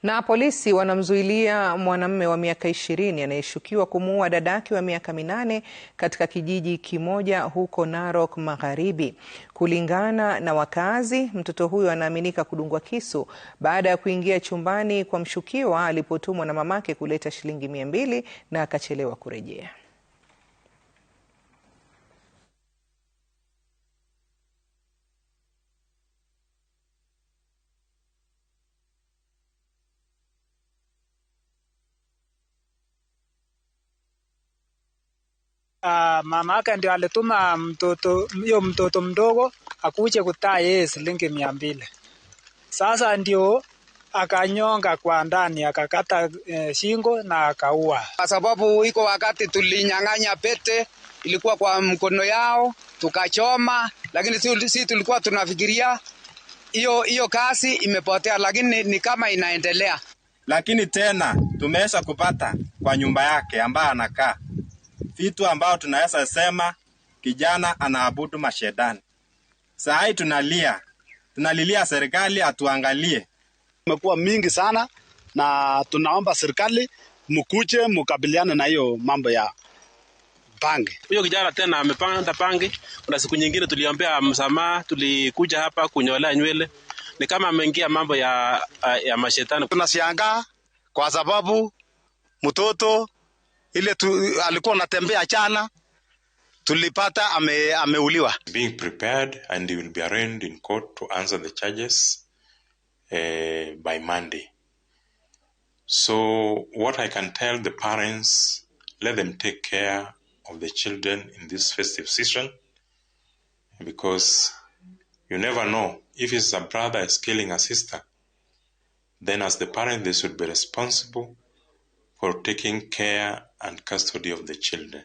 Na polisi wanamzuilia mwanamume wa miaka 20 anayeshukiwa kumuua dadake wa miaka 8 katika kijiji kimoja huko Narok Magharibi. Kulingana na wakazi, mtoto huyo anaaminika kudungwa kisu baada ya kuingia chumbani kwa mshukiwa alipotumwa na mamake kuleta shilingi 200 na akachelewa kurejea. Mama yake ndio alituma mtoto mdogo akuje kutaa yeye shilingi 200. Sasa ndio akanyonga kwa ndani, akakata shingo na akaua. Kwa sababu iko wakati tulinyang'anya pete ilikuwa kwa mkono yao tukachoma, lakini sisi tulikuwa tunafikiria hiyo kazi imepotea, lakini ni kama inaendelea. Lakini tena tumeweza kupata kwa nyumba yake ambayo anakaa vitu ambao tunaweza sema kijana anaabudu mashetani. Saa hii tunalilia serikali atuangalie. Imekuwa mingi sana na tunaomba serikali mkuje mkabiliane na hiyo mambo ya bangi. Huyo kijana tena amepanda bangi. Kuna siku nyingine tuliombea msamaha, tulikuja hapa kunyolea nywele. Ni kama ameingia mambo ya mashetani. Tunashangaa kwa sababu mtoto ile alikuwa anatembea jana tulipata ameuliwa. Being prepared and he will be arraigned in court to answer the charges by Monday. So what I can tell the parents, let them take care of the children in this festive season, because you never know if it's a brother is killing a sister, then as the parent they should be responsible for taking care and custody of the children.